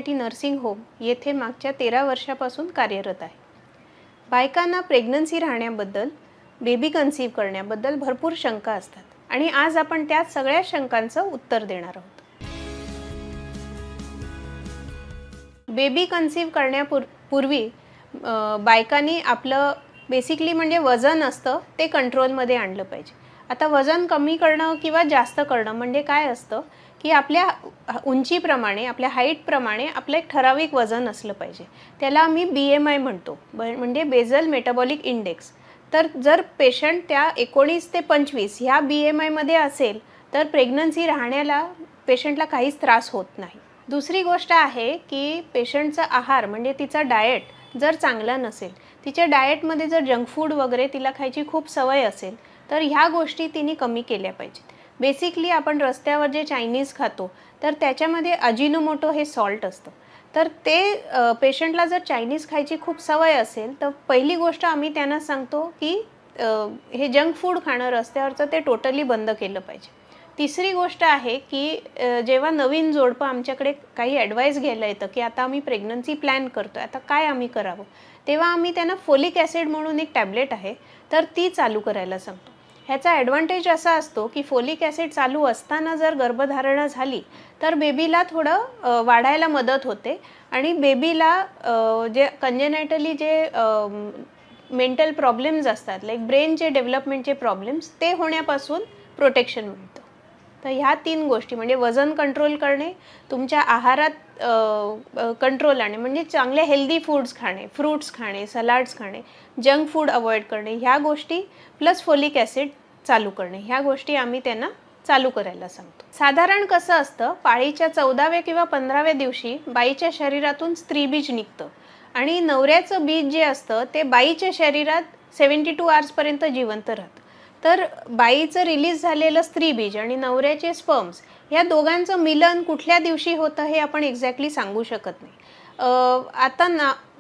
Maternity nursing home येथे मागच्या 13 वर्षापासून कार्यरत आहे. बायकांना प्रेग्नन्सी राहण्याबद्दल, बेबी कन्सीव्ह करण्याबद्दल भरपूर शंका असतात आणि आज आपण त्या सगळ्या शंकांचं उत्तर देणार आहोत. बेबी कन्सीव्ह करण्यापूर्वी बायकांनी आपलं बेसिकली म्हणजे वजन असतं ते कंट्रोलमध्ये आणलं पाहिजे. आता वजन कमी करणं किंवा जास्त करणं म्हणजे काय असतं की आपल्या उंचीप्रमाणे, आपल्या हाईटप्रमाणे आपलं एक ठराविक वजन असलं पाहिजे. त्याला आम्ही BMI म्हणतो, म्हणजे बेझल मेटाबॉलिक इंडेक्स. तर जर पेशंट त्या 19 ते 25 ह्या BMIमध्ये असेल तर प्रेग्नन्सी राहण्याला पेशंटला काहीच त्रास होत नाही. दुसरी गोष्ट आहे की पेशंटचा आहार म्हणजे तिचा डाएट जर चांगला नसेल, तिच्या डाएटमध्ये जर जंक फूड वगैरे तिला खायची खूप सवय असेल तर ह्या गोष्टी तिने कमी केल्या पाहिजेत. बेसिकली आपण रस्त्यावर जे चायनीज खातो तर त्याच्यामध्ये अजिनोमोटो हे सॉल्ट असतं. तर ते पेशंटला जर चायनीज खायची खूप सवय असेल तर पहिली गोष्ट आम्ही त्यांना सांगतो की हे जंक फूड खाणं रस्त्यावरचं ते टोटली बंद केलं पाहिजे. तिसरी गोष्ट आहे की जेव्हा नवीन जोडपं आमच्याकडे काही ॲडवाईस घ्यायला येतं की आता आम्ही प्रेग्नन्सी प्लॅन करतोय, आता काय आम्ही करावं, तेव्हा आम्ही त्यांना फोलिक ॲसिड म्हणून एक टॅबलेट आहे तर ती चालू करायला सांगतो. ह्याचा ॲडव्हान्टेज असा असतो की फोलिक ॲसिड चालू असताना जर गर्भधारणा झाली तर बेबीला थोडं वाढायला मदत होते आणि बेबीला जे कंजेनायटली जे मेंटल प्रॉब्लेम्स असतात, लाईक ब्रेनचे डेव्हलपमेंटचे प्रॉब्लेम्स, ते होण्यापासून प्रोटेक्शन मिळतं. तर ह्या 3 गोष्टी म्हणजे वजन कंट्रोल करणे, तुमच्या आहारात कंट्रोल आणणे म्हणजे चांगले हेल्दी फूड्स खाणे, फ्रूट्स खाणे, सलाड्स खाणे, जंक फूड अवॉइड करणे, ह्या गोष्टी प्लस फोलिक ॲसिड चालू करणे, ह्या गोष्टी आम्ही त्यांना चालू करायला सांगतो. साधारण कसं असतं, पाळीच्या 14व्या किंवा 15व्या दिवशी बाईच्या शरीरातून स्त्रीबीज निघतं आणि नवऱ्याचं बीज जे असतं ते बाईच्या शरीरात 72 आवर्सपर्यंत जिवंत राहतं. तर बाईचं रिलीज झालेलं स्त्रीबीज आणि नवऱ्याचे स्पर्म्स ह्या दोघांचं मिलन कुठल्या दिवशी होतं हे आपण एक्झॅक्टली सांगू शकत नाही. आता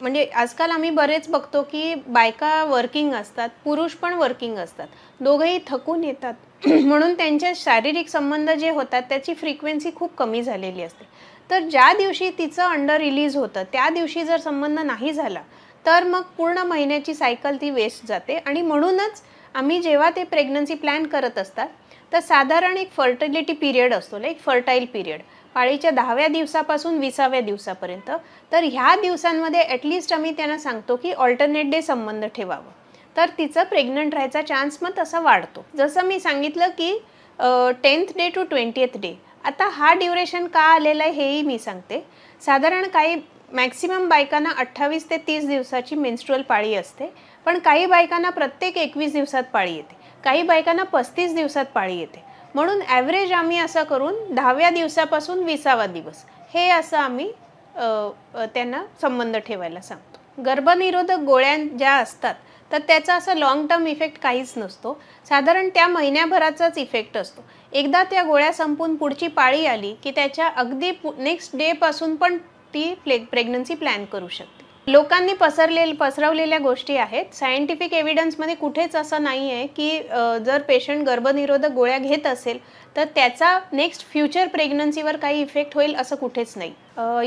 म्हणजे आजकाल आम्ही बरेच बघतो की बायका वर्किंग असतात, पुरुष पण वर्किंग असतात, दोघंही थकून येतात म्हणून त्यांचे शारीरिक संबंध जे होतात त्याची फ्रिक्वेन्सी खूप कमी झालेली असते. तर ज्या दिवशी तिचं अंड रिलीज होतं त्या दिवशी जर संबंध नाही झाला तर मग पूर्ण महिन्याची सायकल ती वेस्ट जाते आणि म्हणूनच आम्ही जेव्हा ते प्रेग्नन्सी प्लॅन करत असतात तर साधारण एक फर्टिलिटी पिरियड असतो, लाईक फर्टाईल पिरियड, पाळीच्या 10व्या दिवसापासून 20व्या दिवसापर्यंत. तर ह्या दिवसांमध्ये ॲटलिस्ट आम्ही त्यांना सांगतो की ऑल्टरनेट डे संबंध ठेवावं, तर तिचं प्रेग्नंट राहायचा चान्स मग तसा वाढतो. जसं मी सांगितलं की 10th day to 20th day. आता हा ड्युरेशन का आलेला आहे हेही मी सांगते. साधारण काही मॅक्सिमम बायकांना 28 ते 30 दिवसाची मेन्स्ट्रुअल पाळी असते, पण काही बायकांना प्रत्येक 21 दिवसात पाळी येते, काही बायकांना 35 दिवसात पाळी येते. म्हणून ॲव्हरेज आम्ही असं करून 10व्या दिवसापासून 20वा दिवस हे असं आम्ही त्यांना संबंध ठेवायला सांगतो. गर्भनिरोधक गोळ्या ज्या असतात तर त्याचा असा लॉंग टर्म इफेक्ट काहीच नसतो, साधारण त्या महिन्याभराचाच इफेक्ट असतो. एकदा त्या गोळ्या संपून पुढची पाळी आली की त्याच्या अगदी नेक्स्ट डेपासून पण ती प्रेग्नन्सी प्लॅन करू शकते. लोकांनी पसरवलेल्या गोष्टी आहेत. सायंटिफिक एव्हिडन्समध्ये कुठेच असं नाही आहे की जर पेशंट गर्भनिरोधक गोळ्या घेत असेल तर त्याचा नेक्स्ट फ्युचर प्रेग्नन्सीवर काही इफेक्ट होईल असं कुठेच नाही.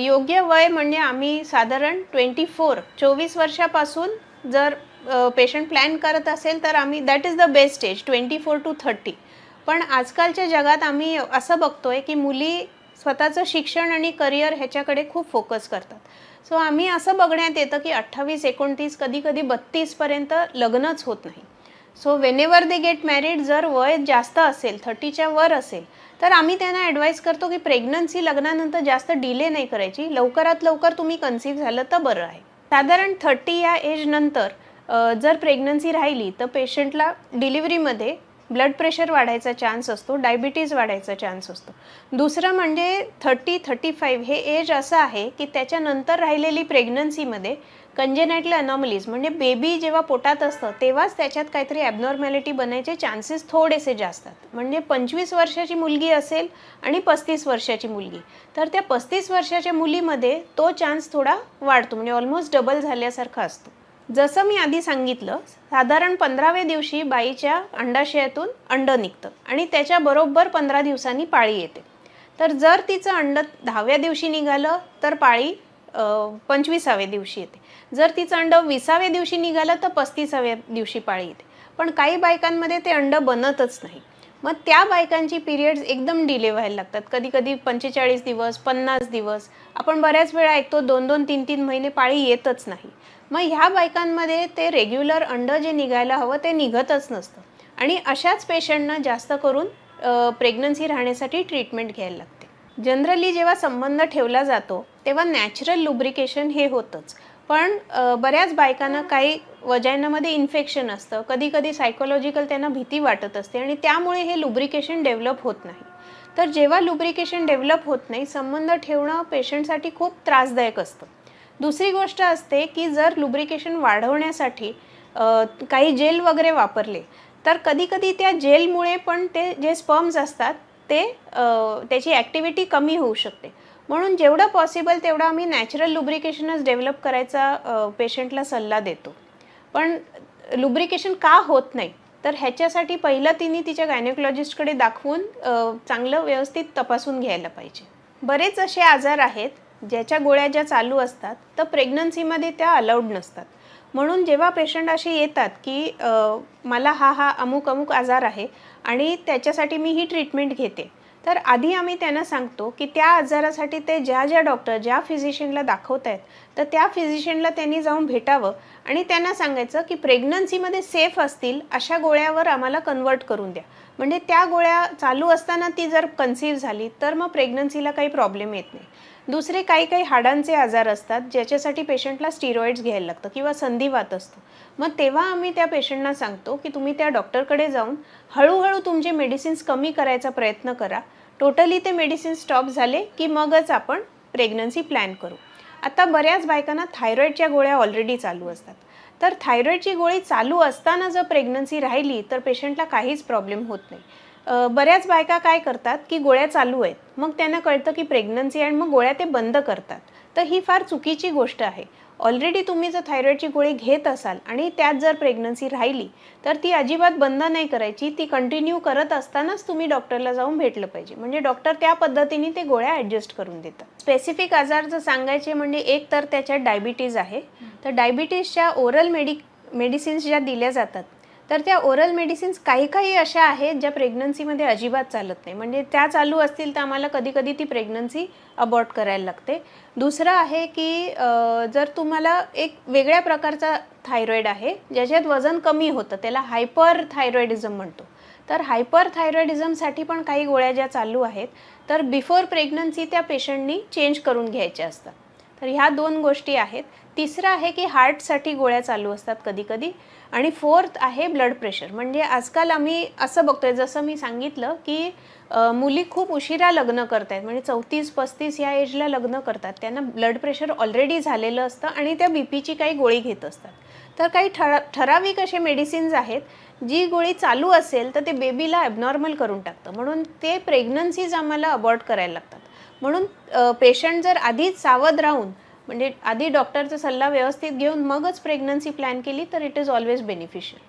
योग्य वय म्हणजे आम्ही साधारण 24 वर्षापासून जर पेशंट प्लॅन करत असेल तर आम्ही that is the best age 24 to 30. पण आजकालच्या जगात आम्ही असं बघतोय की मुली स्वतःचं शिक्षण आणि करिअर ह्याच्याकडे खूप फोकस करतात. सो आम्ही असं बघण्यात येतं की 28, 29, कधी 32पर्यंत लग्नच होत नाही. So whenever they get married, जर वय जास्त असेल, 30च्या वर असेल, तर आम्ही त्यांना ॲडवाईस करतो की प्रेग्नन्सी लग्नानंतर जास्त डिले नाही करायची, लवकरात लवकर तुम्ही कन्सीव्ह झालं तर बरं आहे. साधारण 30 या एजनंतर जर प्रेग्नन्सी राहिली तर पेशंटला डिलिव्हरीमध्ये ब्लड प्रेशर वाढायचा चान्स असतो, डायबिटीज वाढायचा चान्स असतो. दुसरं म्हणजे 30-35 हे एज असं आहे की त्याच्यानंतर राहिलेली प्रेग्नन्सीमध्ये कंजेनायटल अनॉमलीज म्हणजे बेबी जेव्हा पोटात असतं तेव्हाच त्याच्यात काहीतरी ॲबनॉर्मॅलिटी बनायचे चान्सेस थोडेसे जास्त असतात. म्हणजे 25 वर्षाची मुलगी असेल आणि 35 वर्षाची मुलगी, तर त्या 35 वर्षाच्या मुलीमध्ये तो चान्स थोडा वाढतो, म्हणजे ऑलमोस्ट डबल झाल्यासारखा असतो. जसं मी आधी सांगितलं, साधारण 15व्या दिवशी बाईच्या अंडाशयातून अंड निघतं आणि त्याच्याबरोबर 15 दिवसांनी पाळी येते. तर जर तिचं अंड 10व्या दिवशी निघालं तर पाळी 25व्या दिवशी येते. जर तिचं अंड 20व्या दिवशी निघालं तर 35व्या दिवशी पाळी येते. पण काही बायकांमध्ये ते अंड बनतच नाही. मग त्या बायकांची पिरियड्स एकदम डिले व्हायला लागतात. कधी-कधी 45 दिवस, 50 दिवस. आपण बऱ्याच वेळा ऐकतो 2-2, 3-3 महिने पाळी येतच नाही. मग ह्या बायकांमध्ये ते रेग्युलर अंड जे निघायला हवं ते निघतच नसतं आणि अशाच पेशंटना जास्त करून प्रेग्नन्सी राहण्यासाठी ट्रीटमेंट घ्यायला लागते. जनरली जेव्हा संबंध ठेवला जातो तेव्हा नॅचरल लुब्रिकेशन हे होतंच. पण बऱ्याच बायकांना काही वजायनामध्ये इन्फेक्शन असतं, कधी-कधी सायकोलॉजिकल त्यांना भीती वाटत असते आणि त्यामुळे हे लुब्रिकेशन डेव्हलप होत नाही. तर जेव्हा लुब्रिकेशन डेव्हलप होत नाही, संबंध ठेवणं पेशंटसाठी खूप त्रासदायक असतं. दुसरी गोष्ट असते की जर लुब्रिकेशन वाढवण्यासाठी काही जेल वगैरे वापरले तर कधी-कधी त्या जेलमुळे पण ते जे स्पर्म्स असतात ते त्याची ॲक्टिव्हिटी कमी होऊ शकते. म्हणून जेवढं पॉसिबल तेवढं आम्ही नॅचरल लुब्रिकेशनच डेव्हलप करायचा पेशंटला सल्ला देतो. पण लुब्रिकेशन का होत नाही तर ह्याच्यासाठी पहिलं तिने तिच्या गायनेकोलॉजिस्टकडे दाखवून चांगलं व्यवस्थित तपासून घ्यायला पाहिजे. बरेच असे आजार आहेत ज्याच्या गोळ्या ज्या चालू असतात तर प्रेग्नन्सीमध्ये त्या अलाउड नसतात. म्हणून जेव्हा पेशंट असे येतात की मला हा अमुक अमुक आजार आहे आणि त्याच्यासाठी मी ही ट्रीटमेंट घेते, तर आधी आम्ही त्यांना सांगतो की त्या आजारासाठी ते ज्या डॉक्टर ज्या फिजिशियनला दाखवत आहेत तर त्या फिजिशियनला त्यांनी जाऊन भेटावं आणि त्यांना सांगायचं की प्रेग्नन्सीमध्ये सेफ असतील अशा गोळ्यावर आम्हाला कन्वर्ट करून द्या. म्हणजे त्या गोळ्या चालू असताना ती जर कन्सीव्ह झाली तर मग प्रेग्नन्सीला काही प्रॉब्लेम येत नाही. दुसरे काही हाडांचे आजार असतात ज्याच्यासाठी पेशंटला स्टिरॉइड्स घ्यायला लागतं किंवा संधिवात असतो. मग तेव्हा आम्ही त्या पेशंटना सांगतो की तुम्ही त्या डॉक्टरकडे जाऊन हळूहळू तुमचे मेडिसिन्स कमी करायचा प्रयत्न करा. टोटली ते मेडिसिन स्टॉप झाले की मगच आपण प्रेग्नन्सी प्लॅन करू. आता बऱ्याच बायकांना थायरॉईडच्या गोळ्या ऑलरेडी चालू असतात. तर थायरॉईडची गोळी चालू असताना जर प्रेग्नन्सी राहिली तर पेशंटला काहीच प्रॉब्लेम होत नाही. बऱ्याच बायका काय करतात की गोळ्या चालू आहेत, मग त्यांना कळतं की प्रेग्नन्सी आणि मग गोळ्या ते बंद करतात. तर ही फार चुकीची गोष्ट आहे. ऑलरेडी तुम्ही जर थायरॉईडची गोळी घेत असाल आणि त्यात जर प्रेग्नन्सी राहिली तर ती अजिबात बंद नाही करायची. ती कंटिन्यू करत असतानाच तुम्ही डॉक्टरला जाऊन भेटलं पाहिजे. म्हणजे डॉक्टर त्या पद्धतीने ते गोळ्या ॲडजस्ट करून देतात. स्पेसिफिक आजार जर सांगायचे म्हणजे एक तर त्याच्यात डायबिटीज आहे. तर डायबिटीजच्या ओरल मेडिसिन्स ज्या दिल्या जातात तर त्या ओरल मेडिसिन्स काही अशा आहेत ज्या प्रेग्नन्सीमध्ये अजिबात चालत नाही. म्हणजे त्या चालू असतील तर आम्हाला कधी ती प्रेग्नन्सी अबॉर्ट करायला लागते. दुसरं आहे की जर तुम्हाला एक वेगळ्या प्रकारचा थायरॉईड आहे ज्याच्यात वजन कमी होतं, त्याला हायपर थायरॉइडिझम म्हणतो. तर हायपर थायरॉइडिझमसाठी पण काही गोळ्या ज्या चालू आहेत तर बिफोर प्रेग्नन्सी त्या पेशंटनी चेंज करून घ्यायच्या असतात. तर ह्या 2 गोष्टी आहेत. तिसरं आहे की हार्टसाठी गोळ्या चालू असतात कधी आणि फोर्थ आहे ब्लड प्रेशर. म्हणजे आजकाल आम्ही असं बघतोय जसं मी सांगितलं की मुली खूप उशिरा लग्न करतायत. म्हणजे 34-35 या एजला लग्न करतात. त्यांना ब्लड प्रेशर ऑलरेडी झालेलं असतं आणि त्या बीपीची काही गोळी घेत असतात. तर काही ठराविक असे मेडिसिन्स आहेत जी गोळी चालू असेल तर ते बेबीला ॲबनॉर्मल करून टाकतं. म्हणून ते प्रेग्नन्सीज आम्हाला अबॉर्ट करायला लागतात. म्हणून पेशंट जर आधीच सावध राहून म्हणजे आधी डॉक्टरचा सल्ला व्यवस्थित घेऊन मगच प्रेग्नन्सी प्लॅन केली तर इट इज ऑलवेज बेनिफिशियल.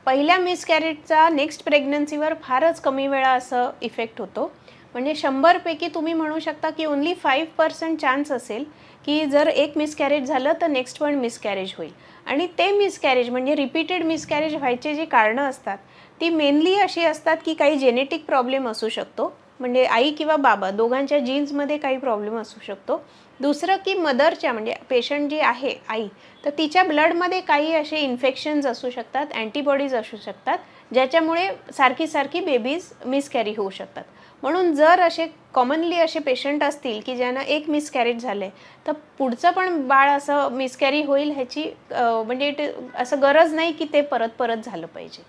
पहिल्या मिसकॅरेजचा नेक्स्ट प्रेग्नन्सीवर फारच कमी वेळा असं इफेक्ट होतो. म्हणजे 100पैकी तुम्ही म्हणू शकता की ओन्ली 5% चान्स असेल की जर एक मिसकॅरेज झालं तर नेक्स्ट पण मिसकॅरेज होईल. आणि ते मिसकॅरेज म्हणजे रिपीटेड मिसकॅरेज व्हायचे जी कारणं असतात ती मेनली अशी असतात की काही जेनेटिक प्रॉब्लेम असू शकतो. म्हणजे आई किंवा बाबा दोघांच्या जीन्समध्ये काही प्रॉब्लेम असू शकतो. दुसरं की मदरच्या म्हणजे पेशंट जी आहे आई तर तिच्या ब्लडमध्ये काही असे इन्फेक्शन्स असू शकतात, अँटीबॉडीज असू शकतात ज्याच्यामुळे सारखी बेबीज मिसकॅरी होऊ शकतात. म्हणून जर असे कॉमनली असे पेशंट असतील की ज्यांना एक मिसकॅरेज झाले तर पुढचं पण बाळ असं मिसकॅरी होईल ह्याची म्हणजे असं गरज नाही की ते परत झालं पाहिजे.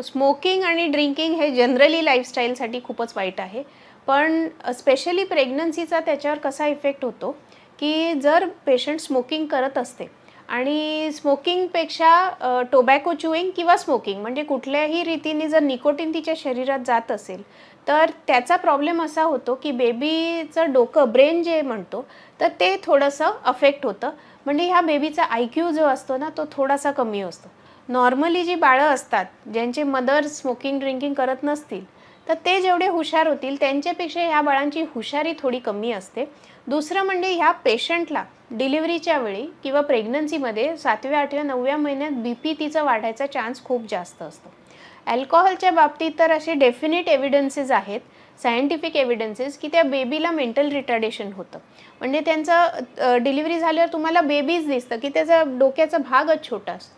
स्मोकिंग आणि ड्रिंकिंग हे जनरली लाईफस्टाईलसाठी खूपच वाईट आहे. पण स्पेशली प्रेग्नन्सीचा त्याच्यावर कसा इफेक्ट होतो की जर पेशंट स्मोकिंग करत असते आणि स्मोकिंगपेक्षा टोबॅको च्युईंग किंवा स्मोकिंग म्हणजे कुठल्याही रीतीने जर निकोटीन तिच्या शरीरात जात असेल तर त्याचा प्रॉब्लेम असा होतो की बेबीचं डोकं ब्रेन जे म्हणतो तर ते थोडंसं अफेक्ट होतं. म्हणजे ह्या बेबीचा IQ जो असतो ना तो थोडासा कमी असतो. नॉर्मली जी बाळं असतात ज्यांचे मदर स्मोकिंग ड्रिंकिंग करत नसतील तर ते जेवढे हुशार होतील त्यांच्यापेक्षा ह्या बाळांची हुशारी थोडी कमी असते. दुसरं म्हणजे ह्या पेशंटला डिलिव्हरीच्या वेळी किंवा प्रेग्नन्सीमध्ये 7व्या 8व्या 9व्या महिन्यात BP तिचा वाढायचा चान्स खूप जास्त असतो. अल्कोहोलच्या बाबतीत तर असे डेफिनेट एव्हिडन्सेस आहेत, सायंटिफिक एव्हिडन्सेस, की त्या बेबीला मेंटल रिटार्डेशन होतं. म्हणजे त्यांचं डिलिव्हरी झाल्यावर तुम्हाला बेबीच दिसतं की त्याचा डोक्याचा भागच छोटा असतो.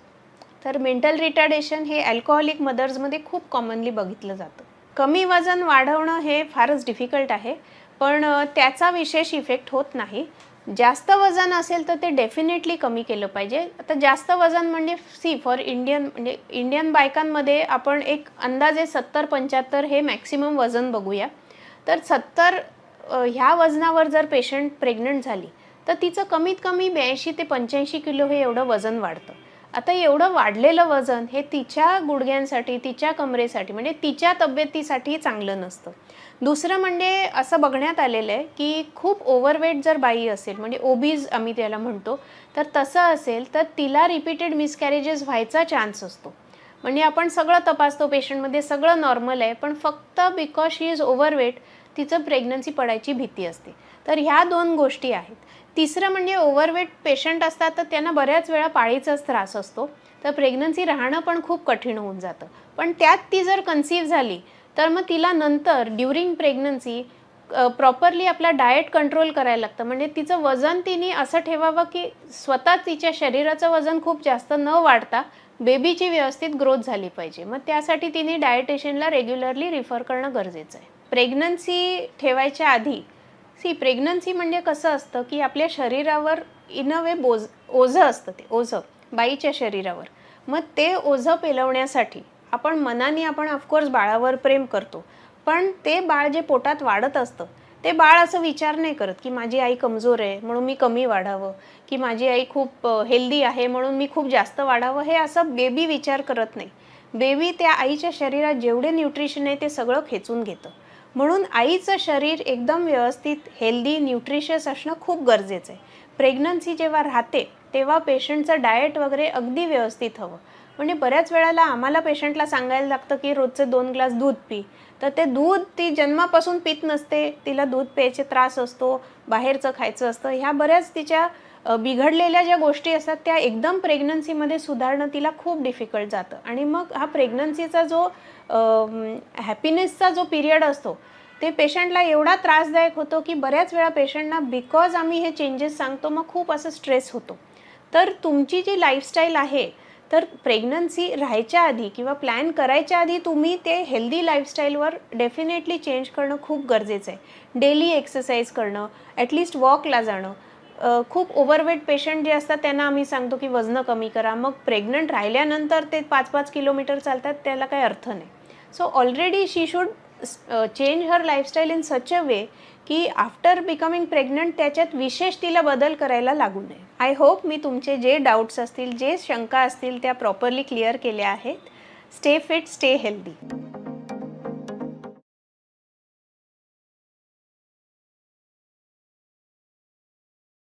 तर मेंटल रिटार्डेशन हे अल्कोहोलिक मदर्समध्ये खूप कॉमनली बघितलं जातं. कमी वजन वाढवणं हे फारच डिफिकल्ट आहे, पण त्याचा विशेष इफेक्ट होत नाही. जास्त वजन असेल तर ते डेफिनेटली कमी केलं पाहिजे. आता जास्त वजन म्हणजे फॉर इंडियन बायकांमध्ये आपण एक अंदाजे 70-75 हे मॅक्सिमम वजन बघूया. तर 70 ह्या वजनावर जर पेशंट प्रेग्नंट झाली तर तिचं कमीत कमी 82 ते 85 किलो हे एवढं वजन वाढतं. आता एवढं वाढलेलं वजन हे तिच्या गुडघ्यांसाठी, तिच्या कमरेसाठी म्हणजे तिच्या तब्येतीसाठी चांगलं नसतं. दुसरं म्हणजे असं बघण्यात आलेलं आहे की खूप ओव्हरवेट जर बाई असेल, म्हणजे ओबीज आम्ही त्याला म्हणतो, तर तसं असेल तर तिला रिपीटेड मिसकॅरेजेस व्हायचा चान्स असतो. म्हणजे आपण सगळं तपासतो, पेशंटमध्ये सगळं नॉर्मल आहे, पण फक्त बिकॉज शी इज ओव्हरवेट तिचं प्रेग्नन्सी पडायची भीती असते. तर ह्या 2 गोष्टी आहेत. तिसरं म्हणजे ओव्हरवेट पेशंट असतात तर त्यांना बऱ्याच वेळा पाळीचाच त्रास असतो, तर प्रेग्नन्सी राहणं पण खूप कठीण होऊन जातं. पण त्यात ती जर कन्सीव्ह झाली तर मग तिला नंतर ड्युरिंग प्रेग्नन्सी प्रॉपरली आपला डाएट कंट्रोल करायला लागतं. म्हणजे तिचं वजन तिने असं ठेवावं की स्वतः तिच्या शरीराचं वजन खूप जास्त न वाढता बेबीची व्यवस्थित ग्रोथ झाली पाहिजे. मग त्यासाठी तिने डायटिशियनला रेग्युलरली रिफर करणं गरजेचं आहे. प्रेग्नन्सी ठेवायच्या आधी प्रेग्नन्सी म्हणजे कसं असतं की आपल्या शरीरावर इन अ वे ओझं असतं, ते ओझं बाईच्या शरीरावर. मग ते ओझं पेलवण्यासाठी आपण ऑफकोर्स बाळावर प्रेम करतो, पण ते बाळ जे पोटात वाढत असतं ते बाळ असं विचार नाही करत की माझी आई कमजोर आहे म्हणून मी कमी वाढावं, की माझी आई खूप हेल्दी आहे म्हणून मी खूप जास्त वाढावं. हे असं बेबी विचार करत नाही. बेबी त्या आईच्या शरीरात जेवढे न्यूट्रिशन आहे ते सगळं खेचून घेतं. म्हणून आईचं शरीर एकदम व्यवस्थित हेल्दी न्यूट्रिशियस असणं खूप गरजेचं आहे. प्रेग्नन्सी जेव्हा राहते तेव्हा पेशंटचं डाएट वगैरे अगदी व्यवस्थित हवं. म्हणजे बऱ्याच वेळेला आम्हाला पेशंटला सांगायला लागतं की रोजचे 2 ग्लास दूध पी, तर ते दूध ती जन्मापासून पित नसते, तिला दूध प्यायचे त्रास असतो, बाहेरचं खायचं असतं. ह्या बऱ्याच तिच्या बिघडलेल्या ज्या गोष्टी असतात त्या एकदम प्रेग्नन्सीमध्ये सुधारणं तिला खूप डिफिकल्ट जातं. आणि मग हा प्रेग्नन्सीचा जो हॅपीनेसचा जो पिरियड असतो ते पेशंटला एवढा त्रासदायक होतो की बऱ्याच वेळा पेशंटना बिकॉज आम्ही हे चेंजेस सांगतो मग खूप असं स्ट्रेस होतो. तर तुमची जी लाईफस्टाईल आहे, तर प्रेग्नन्सी राहायच्या आधी किंवा प्लॅन करायच्या आधी तुम्ही ते हेल्दी लाईफस्टाईलवर डेफिनेटली चेंज करणं खूप गरजेचं आहे. डेली एक्सरसाइज करणं, ॲटलिस्ट वॉकला जाणं. खूप ओव्हरवेट पेशंट जे असतात त्यांना आम्ही सांगतो की वजनं कमी करा. मग प्रेग्नंट राहिल्यानंतर ते 5-5 किलोमीटर चालतात, त्याला काही अर्थ नाही. So already she should change her lifestyle in such a way की आफ्टर बिकमिंग प्रेग्नंट त्याच्यात विशेष तिला बदल करायला लागू नये. आय होप मी तुमचे जे डाऊट्स असतील, जे शंका असतील त्या प्रॉपरली क्लिअर केल्या आहेत. Stay fit, stay healthy.